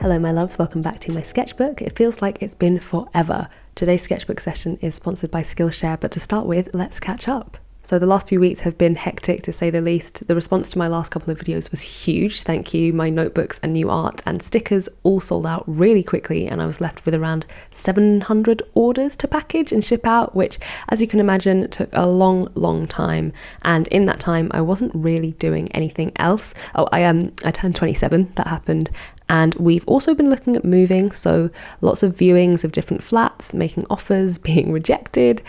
Hello my loves, welcome back to my sketchbook. It feels like it's been forever. Today's sketchbook session is sponsored by Skillshare, but to start with, let's catch up. So the last few weeks have been hectic to say the least. The response to my last couple of videos was huge, thank you. My notebooks and new art and stickers all sold out really quickly, and I was left with around 700 orders to package and ship out, which, as you can imagine, took a long time. And in that time, I wasn't really doing anything else. I turned 27, that happened. And we've also been looking at moving, so lots of viewings of different flats, making offers, being rejected,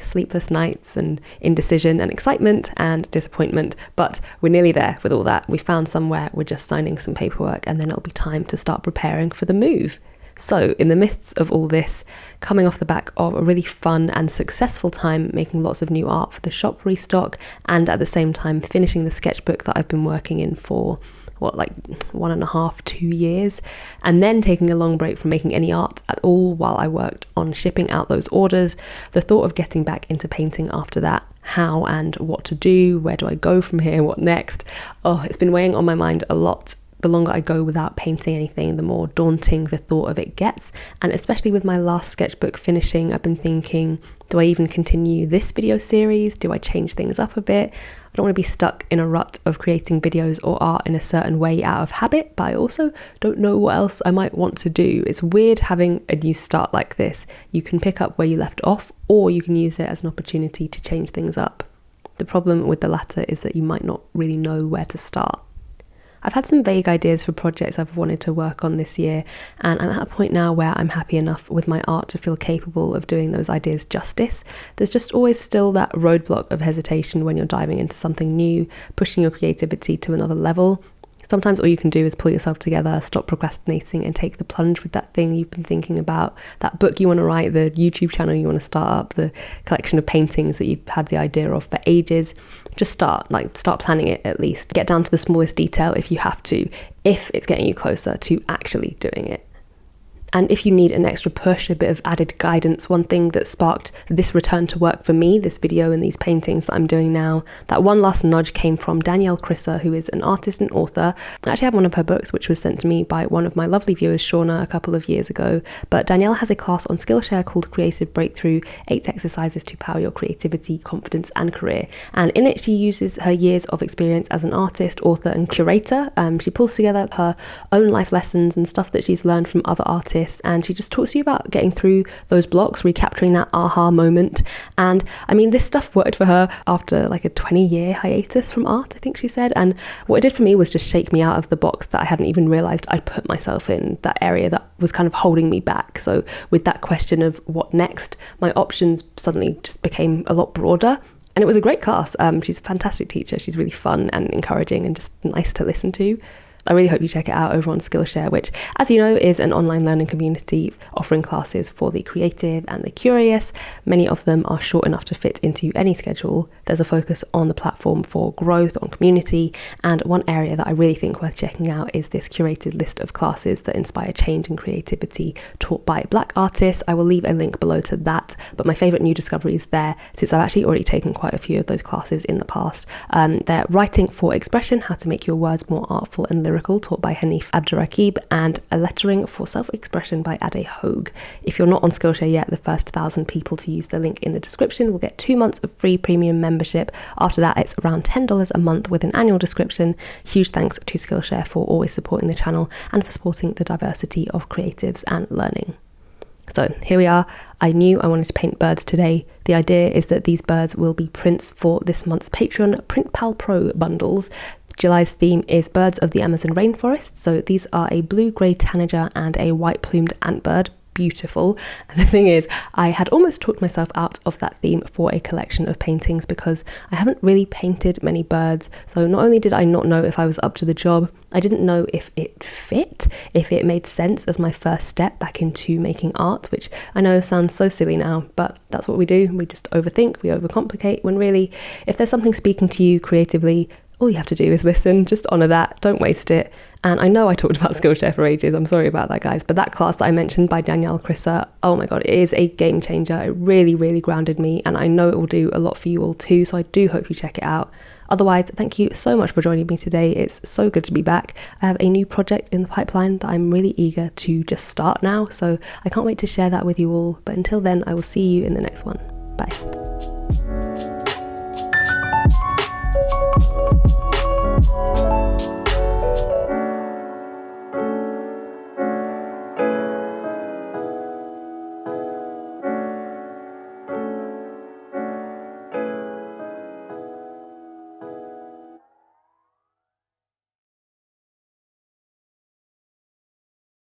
sleepless nights and indecision and excitement and disappointment. But we're nearly there with all that. We found somewhere, we're just signing some paperwork, and then it'll be time to start preparing for the move. So in the midst of all this, coming off the back of a really fun and successful time making lots of new art for the shop restock, and at the same time finishing the sketchbook that I've been working in for 1.5, 2 years, and then taking a long break from making any art at all while I worked on shipping out those orders, the thought of getting back into painting after that, how and what to do, where do I go from here, what next? It's been weighing on my mind a lot. The longer I go without painting anything, the more daunting the thought of it gets. And especially with my last sketchbook finishing, I've been thinking, do I even continue this video series? Do I change things up a bit? I don't want to be stuck in a rut of creating videos or art in a certain way out of habit, but I also don't know what else I might want to do. It's weird having a new start like this. You can pick up where you left off, or you can use it as an opportunity to change things up. The problem with the latter is that you might not really know where to start. I've had some vague ideas for projects I've wanted to work on this year, and I'm at a point now where I'm happy enough with my art to feel capable of doing those ideas justice. There's just always still that roadblock of hesitation when you're diving into something new, pushing your creativity to another level. Sometimes all you can do is pull yourself together, stop procrastinating, and take the plunge with that thing you've been thinking about, that book you want to write, the YouTube channel you want to start up, the collection of paintings that you've had the idea of for ages. Just start planning it at least. Get down to the smallest detail if you have to, if it's getting you closer to actually doing it. And if you need an extra push, a bit of added guidance, one thing that sparked this return to work for me, this video and these paintings that I'm doing now, that one last nudge came from Danielle Crisser, who is an artist and author. I actually have one of her books, which was sent to me by one of my lovely viewers, Shauna, a couple of years ago. But Danielle has a class on Skillshare called Creative Breakthrough, 8 exercises to power your creativity, confidence and career. And in it, she uses her years of experience as an artist, author and curator. She pulls together her own life lessons and stuff that she's learned from other artists, and she just talks to you about getting through those blocks, recapturing that aha moment. And I mean, this stuff worked for her after like a 20-year hiatus from art, I think she said. And what it did for me was just shake me out of the box that I hadn't even realized I'd put myself in, that area that was kind of holding me back. So with that question of what next, my options suddenly just became a lot broader. And it was a great class. She's a fantastic teacher. She's really fun and encouraging and just nice to listen to. I really hope you check it out over on Skillshare, which, as you know, is an online learning community offering classes for the creative and the curious. Many of them are short enough to fit into any schedule. There's a focus on the platform for growth, on community, and one area that I really think worth checking out is this curated list of classes that inspire change and creativity taught by Black artists. I will leave a link below to that, but my favourite new discovery is there, since I've actually already taken quite a few of those classes in the past. They're Writing for Expression, How to Make Your Words More Artful and Lyrical, taught by Hanif Abdurraqib, and A Lettering for Self-Expression by Ade Hogue. If you're not on Skillshare yet, the first 1,000 people to use the link in the description will get 2 months of free premium membership. After that, it's around $10 a month with an annual subscription. Huge thanks to Skillshare for always supporting the channel and for supporting the diversity of creatives and learning. So here we are. I knew I wanted to paint birds today. The idea is that these birds will be prints for this month's Patreon PrintPal Pro bundles. July's theme is birds of the Amazon rainforest. So these are a blue grey tanager and a white plumed antbird. Beautiful. And the thing is, I had almost talked myself out of that theme for a collection of paintings because I haven't really painted many birds. So not only did I not know if I was up to the job, I didn't know if it fit, if it made sense as my first step back into making art, which I know sounds so silly now, but that's what we do. We just overthink, we overcomplicate, when really, if there's something speaking to you creatively, all you have to do is listen, just honour that, don't waste it. And I know I talked about Skillshare for ages, I'm sorry about that, guys, but that class that I mentioned by Danielle Chrisser, oh my god, it is a game changer. It really, really grounded me, and I know it will do a lot for you all too, so I do hope you check it out. Otherwise, thank you so much for joining me today. It's so good to be back. I have a new project in the pipeline that I'm really eager to just start now, so I can't wait to share that with you all. But until then, I will see you in the next one. Bye.